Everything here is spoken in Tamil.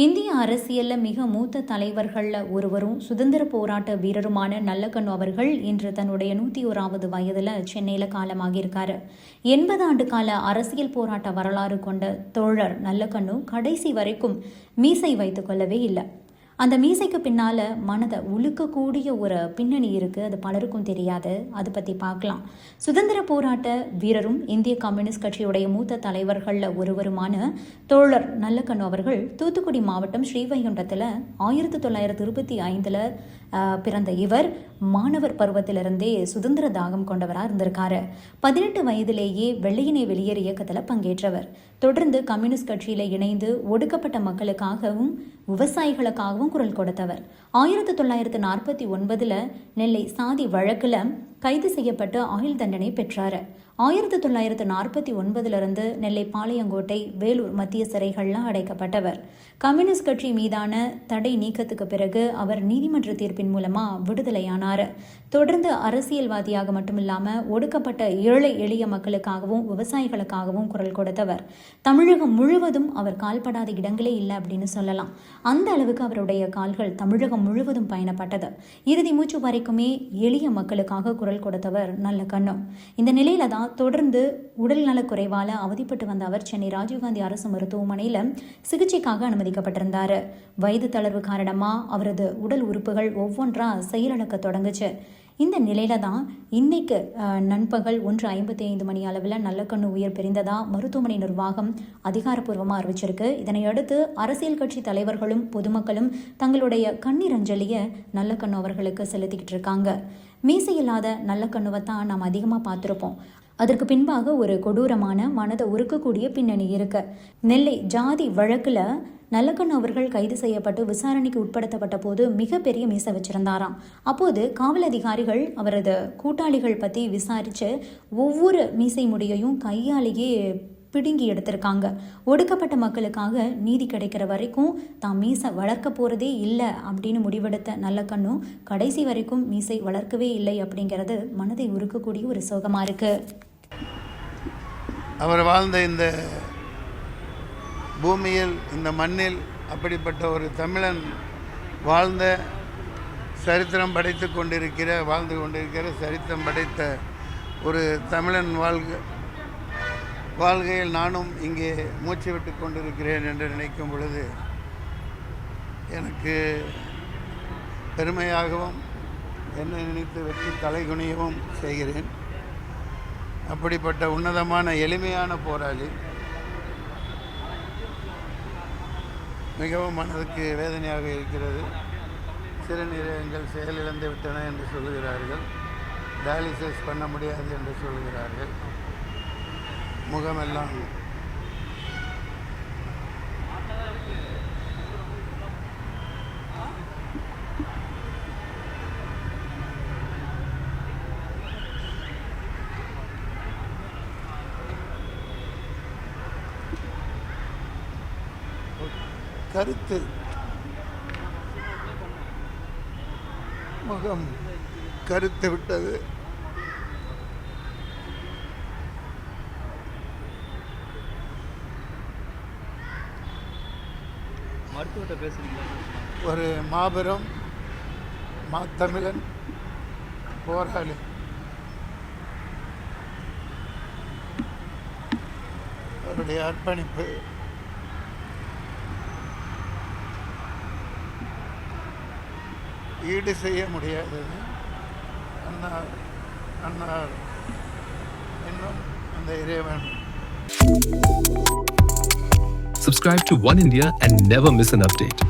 இந்திய அரசியலில் மிக மூத்த தலைவர்களில் ஒருவரும் சுதந்திர போராட்ட வீரருமான நல்லக்கண்ணு அவர்கள் இன்று தன்னுடைய 101வது வயதில் சென்னையில் காலமாகியிருக்காரு. 80 ஆண்டு கால அரசியல் போராட்ட வரலாறு கொண்ட தோழர் நல்லக்கண்ணு கடைசி வரைக்கும் மீசை வைத்துக் கொள்ளவே இல்லை. அந்த மீசைக்கு பின்னால் மனதை உழுக்கக்கூடிய ஒரு பின்னணி இருக்குது. அது பலருக்கும் தெரியாது. அதை பற்றி பார்க்கலாம். சுதந்திர போராட்ட வீரரும் இந்திய கம்யூனிஸ்ட் கட்சியுடைய மூத்த தலைவர்களில் ஒருவருமான தோழர் நல்லக்கண்ணு அவர்கள் தூத்துக்குடி மாவட்டம் ஸ்ரீவைகுண்டத்தில் 1925 பிறந்த இவர் மாணவர் பருவத்திலிருந்தே சுதந்திர தாகம் கொண்டவராக இருந்திருக்காரு. 18 வயதிலேயே வெள்ளையனே வெளியேறு இயக்கத்தில் பங்கேற்றவர். தொடர்ந்து கம்யூனிஸ்ட் கட்சியில் இணைந்து ஒடுக்கப்பட்ட மக்களுக்காகவும் விவசாயிகளுக்காகவும் குரல் கொடுத்தவர். 1949 நெல்லை சாதி வழக்கில் கைது செய்யப்பட்டு ஆயுள் தண்டனை பெற்றார். 1949 நெல்லை பாளையங்கோட்டை, வேலூர் மத்திய சிறைகள்லாம் அடைக்கப்பட்டவர். கம்யூனிஸ்ட் கட்சி மீதான தடை நீக்கத்துக்கு பிறகு அவர் நீதிமன்ற தீர்ப்பின் மூலமாக விடுதலையானார். தொடர்ந்து அரசியல்வாதியாக மட்டுமில்லாமல் ஒடுக்கப்பட்ட ஏழை எளிய மக்களுக்காகவும் விவசாயிகளுக்காகவும் குரல் கொடுத்தவர். தமிழகம் முழுவதும் அவர் கால்படாத இடங்களே இல்லை அப்படின்னு சொல்லலாம். அந்த அளவுக்கு அவருடைய கால்கள் தமிழகம் முழுவதும் பயணப்பட்டது. இறுதி மூச்சு வரைக்குமே எளிய மக்களுக்காக குரல் கொடுத்தவர் நல்லக்கண்ணு. இந்த நிலையில தான் தொடர்ந்து உடல் நலக்குறைவால அவதிப்பட்டு வந்த அவர் சென்னை ராஜீவ்காந்தி அரசு மருத்துவமனையில் சிகிச்சைக்காக அனுமதிக்கப்பட்டிருந்தார். வயது தளர்வு காரணமா அவரது உடல் உறுப்புகள் ஒவ்வொன்றா செயலிழக்க தொடங்குச்சு. இந்த நிலையில தான் இன்னைக்கு நண்பகல் 1:55 மணி அளவில் நல்லக்கண்ணு உயிர் பிரிந்ததா மருத்துவமனை நிர்வாகம் அதிகாரப்பூர்வமாக அறிவிச்சிருக்கு. இதனையடுத்து அரசியல் கட்சி தலைவர்களும் பொதுமக்களும் தங்களுடைய கண்ணீர் அஞ்சலியை நல்லக்கண்ணு அவர்களுக்கு செலுத்திக்கிட்டு இருக்காங்க. மீசையில்லாத நல்லக்கண்ணுவை தான் நாம் அதிகமாக பார்த்துருப்போம். அதற்கு பின்பாக ஒரு கொடூரமான மனதை உருக்கக்கூடிய பின்னணி இருக்கு. நெல்லை ஜாதி வழக்குல நல்லக்கண்ணு அவர்கள் கைது செய்யப்பட்டு விசாரணைக்கு உட்படுத்தப்பட்ட போது மிகப்பெரிய மீசை வச்சிருந்தாராம். அப்போது காவல் அதிகாரிகள் அவரது கூட்டாளிகள் பற்றி விசாரித்து ஒவ்வொரு மீசை முடியையும் கையாலேயே பிடுங்கி எடுத்திருக்காங்க. ஒடுக்கப்பட்ட மக்களுக்காக நீதி கிடைக்கிற வரைக்கும் தான் மீசை வளர்க்க போகிறதே இல்லை அப்படின்னு முடிவெடுத்த நல்லக்கண்ணு கடைசி வரைக்கும் மீசை வளர்க்கவே இல்லை அப்படிங்கிறது மனதை உருக்கக்கூடிய ஒரு சோகமாக இருக்குது. அவர் வாழ்ந்த இந்த பூமியில், இந்த மண்ணில் அப்படிப்பட்ட ஒரு தமிழன் வாழ்ந்த சரித்திரம் வாழ்ந்து கொண்டிருக்கிற சரித்திரம் படைத்த ஒரு தமிழன் வாழ்கையில் நானும் இங்கே மூச்சு விட்டு கொண்டிருக்கிறேன் என்று நினைக்கும் பொழுது எனக்கு பெருமையாகவும் என்னை நினைத்து வெற்றி தலைகுனியவும் செய்கிறேன். அப்படிப்பட்ட உன்னதமான எளிமையான போராளி மிகவும் மனதுக்கு வேதனையாக இருக்கிறது. சிறுநீரகங்கள் செயலிழந்து விட்டன என்று சொல்கிறார்கள். டயாலிசிஸ் பண்ண முடியாது என்று சொல்கிறார்கள். முகமெல்லாம் கருத்து, முகம் கருத்து விட்டது. ஒரு மாபெரும் மாத்தமிழன் போராளி. அவருடைய அர்ப்பணிப்பு ஈடு செய்ய முடியாதது. அன்னார் இன்னும் அந்த இறைவன். Subscribe to One India and never miss an update.